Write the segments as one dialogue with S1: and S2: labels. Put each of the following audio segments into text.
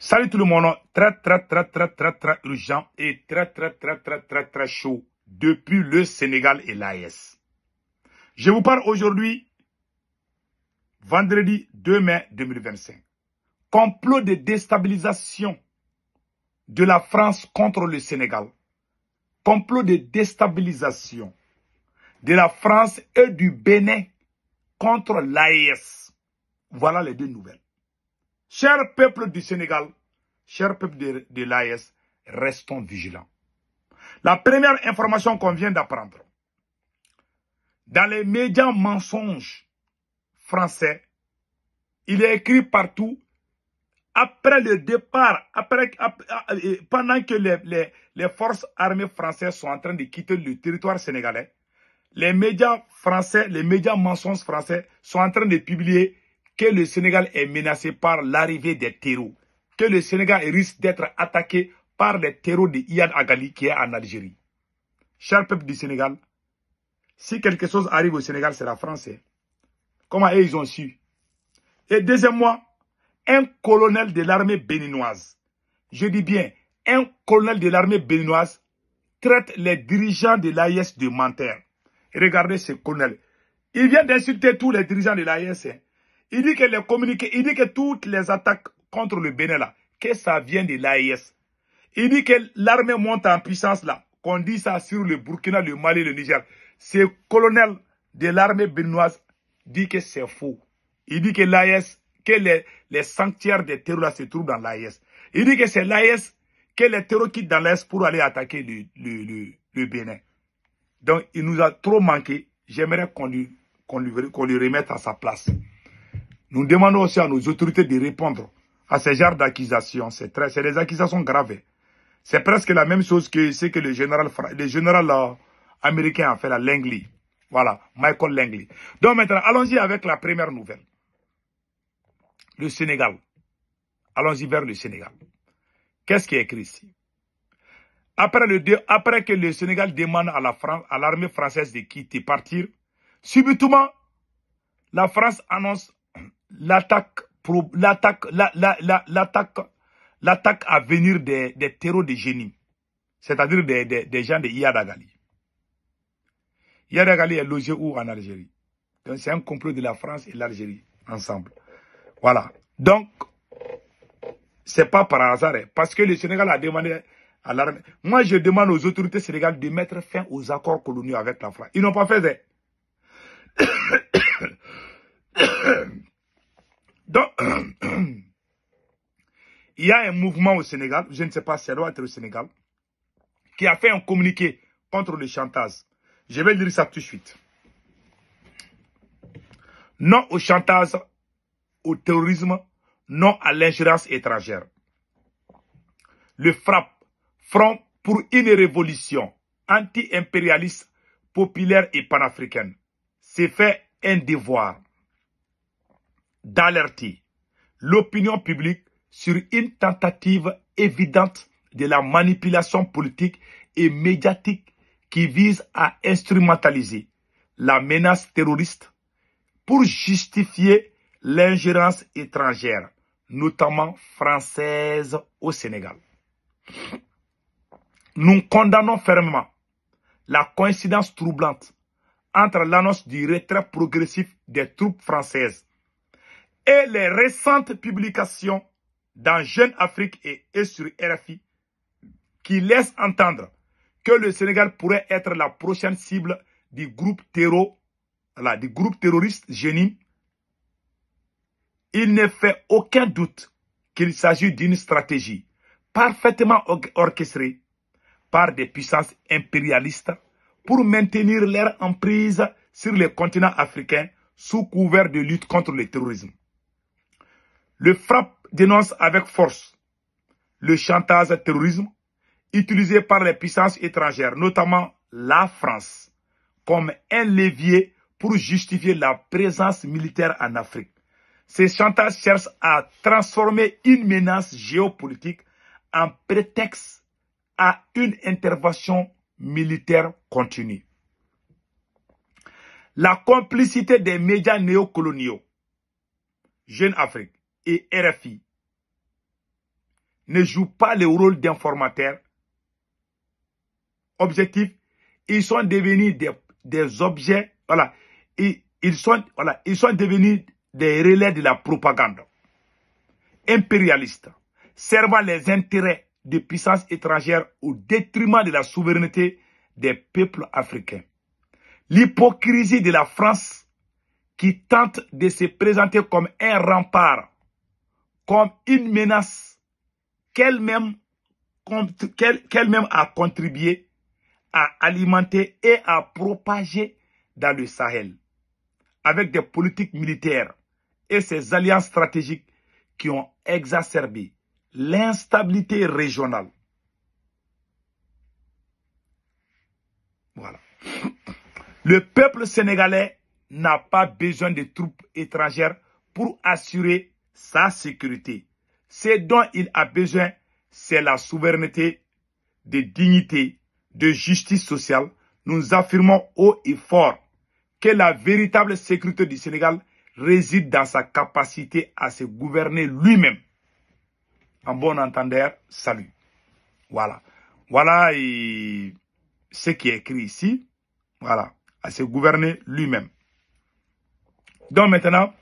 S1: Salut tout le monde, très urgent et très chaud depuis le Sénégal et l'AES. Je vous parle aujourd'hui, vendredi 2 mai 2025. Complot de déstabilisation de la France contre le Sénégal. Complot de déstabilisation de la France et du Bénin contre l'AES. Voilà les deux nouvelles. Cher peuple du Sénégal, cher peuple de l'AES, restons vigilants. La première information qu'on vient d'apprendre, dans les médias mensonges français, il est écrit partout, après le départ, pendant que les forces armées françaises sont en train de quitter le territoire sénégalais, les médias français, les médias mensonges français sont en train de publier que le Sénégal est menacé par l'arrivée des terreaux, que le Sénégal risque d'être attaqué par les terreaux de Iyad Agali qui est en Algérie. Cher peuple du Sénégal, si quelque chose arrive au Sénégal, c'est la France. Comment ils ont su? Et deuxièmement, un colonel de l'armée béninoise, je dis bien, un colonel de l'armée béninoise traite les dirigeants de l'AES de menteurs. Regardez ce colonel. Il vient d'insulter tous les dirigeants de l'AES. Il dit que les communiqués, il dit que toutes les attaques contre le Bénin là, que ça vient de l'AES. Il dit que l'armée monte en puissance là, qu'on dit ça sur le Burkina, le Mali, le Niger. Ce colonel de l'armée béninoise dit que c'est faux. Il dit que l'AES, que les sanctuaires des terroristes là se trouvent dans l'AES. Il dit que c'est l'AES, que les terroristes quittent dans l'AES pour aller attaquer le Bénin. Donc il nous a trop manqué. J'aimerais qu'on lui remette à sa place. Nous demandons aussi à nos autorités de répondre à ce genre d'accusations. C'est des accusations graves. C'est presque la même chose que ce que le général américain a fait, la Langley. Voilà, Michael Langley. Donc maintenant, allons-y avec la première nouvelle. Le Sénégal. Allons-y vers le Sénégal. Qu'est-ce qui est écrit ici? Après que le Sénégal demande à l'armée française de quitter, partir, subitement, la France annonce l'attaque à venir des terreaux de génie, c'est-à-dire des gens de Iyad Agali. Iyad Agali est logé où? En Algérie. Donc c'est un complot de la France et l'Algérie ensemble. Voilà. Donc, c'est pas par hasard, parce que le Sénégal a demandé à l'armée. Moi, je demande aux autorités sénégalaises de mettre fin aux accords coloniaux avec la France. Ils n'ont pas fait ça. Donc, il y a un mouvement au Sénégal, je ne sais pas si ça doit être au Sénégal, qui a fait un communiqué contre le chantage. Je vais lire ça tout de suite. Non au chantage, au terrorisme, non à l'ingérence étrangère. Le Front pour une révolution anti-impérialiste, populaire et panafricaine, s'est fait un devoir d'alerter l'opinion publique sur une tentative évidente de la manipulation politique et médiatique qui vise à instrumentaliser la menace terroriste pour justifier l'ingérence étrangère, notamment française au Sénégal. Nous condamnons fermement la coïncidence troublante entre l'annonce du retrait progressif des troupes françaises et les récentes publications dans Jeune Afrique et sur RFI qui laissent entendre que le Sénégal pourrait être la prochaine cible du groupe terroriste Génie. Il ne fait aucun doute qu'il s'agit d'une stratégie parfaitement orchestrée par des puissances impérialistes pour maintenir leur emprise sur le continent africain sous couvert de lutte contre le terrorisme. Le FRAPP dénonce avec force le chantage terrorisme utilisé par les puissances étrangères, notamment la France, comme un levier pour justifier la présence militaire en Afrique. Ces chantages cherchent à transformer une menace géopolitique en prétexte à une intervention militaire continue. La complicité des médias néocoloniaux, Jeune Afrique et RFI, ne jouent pas le rôle d'informateurs objectifs. Ils sont devenus des objets, voilà. Ils sont devenus des relais de la propagande impérialiste, servant les intérêts de puissances étrangères au détriment de la souveraineté des peuples africains. L'hypocrisie de la France qui tente de se présenter comme un rempart, comme une menace qu'elle-même a contribué à alimenter et à propager dans le Sahel, avec des politiques militaires et ses alliances stratégiques qui ont exacerbé l'instabilité régionale. Voilà. Le peuple sénégalais n'a pas besoin de troupes étrangères pour assurer sa sécurité. Ce dont il a besoin, c'est la souveraineté, de dignité, de justice sociale. Nous affirmons haut et fort que la véritable sécurité du Sénégal réside dans sa capacité à se gouverner lui-même. En bon entendeur, salut. Voilà. Voilà ce qui est écrit ici. Voilà. À se gouverner lui-même. Donc maintenant,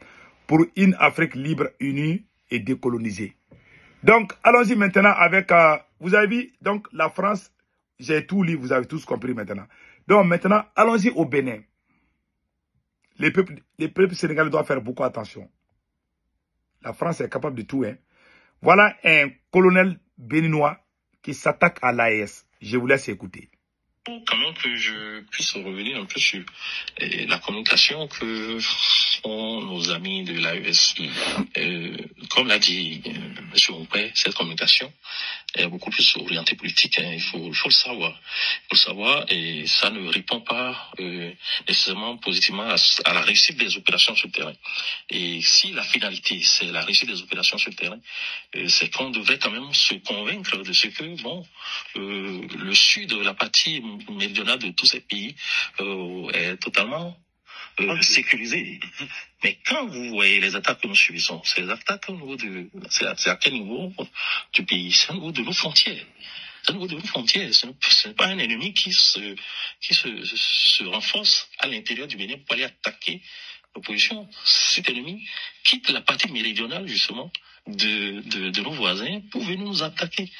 S1: pour une Afrique libre, unie et décolonisée. Donc, allons-y maintenant avec, vous avez vu, donc la France, j'ai tout lu, vous avez tous compris maintenant. Donc maintenant, allons-y au Bénin. Les peuples sénégalais doivent faire beaucoup attention. La France est capable de tout. Hein. Voilà un colonel béninois qui s'attaque à l'AES. Je vous laisse écouter.
S2: Quand même que je puisse revenir un peu sur la communication que font nos amis de l'AES. Comme l'a dit M. Ompé, cette communication est beaucoup plus orientée politique. Hein. Il faut le savoir. Il faut le savoir et ça ne répond pas nécessairement positivement à la réussite des opérations sur le terrain. Et si la finalité, c'est la réussite des opérations sur le terrain, c'est qu'on devrait quand même se convaincre de ce que, bon, le sud, la partie méridionale de tous ces pays est totalement sécurisé. Mais quand vous voyez les attaques que nous subissons, c'est les attaques au niveau de... C'est à quel niveau du pays? C'est au niveau de nos frontières. C'est au niveau de nos frontières. Ce n'est pas un ennemi qui se renforce à l'intérieur du Bénin pour aller attaquer l'opposition. Cet ennemi quitte la partie méridionale, justement, de nos voisins pour venir nous attaquer.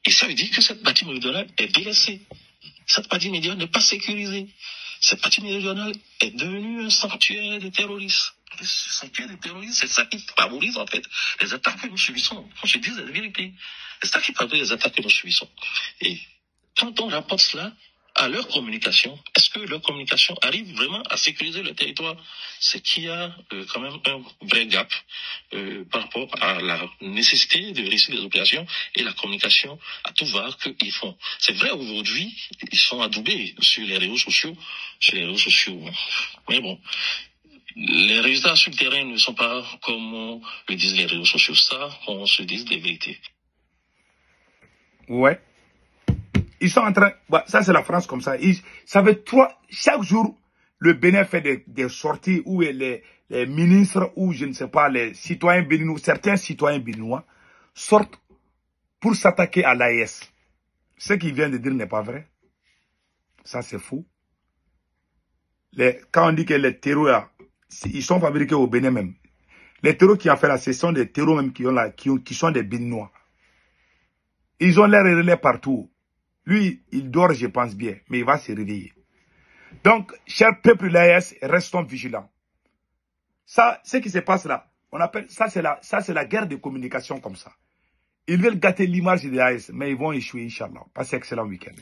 S2: Et ça veut dire que cette partie méridionale est délaissée. Cette partie méridionale n'est pas sécurisée. Cette partie méridionale est devenue un sanctuaire de terroristes. Ce sanctuaire de terroristes, c'est ça qui favorise en fait les attaques que nous subissons. Faut que je dise la vérité. C'est ça qui favorise les attaques que nous subissons. Et quand on rapporte cela à leur communication, est-ce que leur communication arrive vraiment à sécuriser le territoire? C'est qu'il y a quand même un vrai gap par rapport à la nécessité de réussir les opérations et la communication à tout va qu'ils font. C'est vrai, aujourd'hui, ils sont adoubés sur les réseaux sociaux. Mais bon, les résultats sur le terrain ne sont pas comme le disent les réseaux sociaux. Ça, on se dise des vérités.
S1: Ouais. Ils sont en train... Bah, ça, c'est la France comme ça. Ça fait chaque jour, le Bénin fait des sorties où les ministres ou, je ne sais pas, les citoyens béninois, certains citoyens béninois sortent pour s'attaquer à l'AES. Ce qu'il vient de dire n'est pas vrai. Ça, c'est fou. Quand on dit que les terreaux, là, ils sont fabriqués au Bénin même. Les terreaux qui ont fait là, ce sont des terreaux même qui sont des Béninois. Ils ont l'air relais partout. Lui, il dort, je pense bien, mais il va se réveiller. Donc, cher peuple de l'AES, restons vigilants. Ça, ce qui se passe là, on appelle ça, c'est la guerre de communication comme ça. Ils veulent gâter l'image de l'AES, mais ils vont échouer, Inch'Allah. Passez un excellent week-end.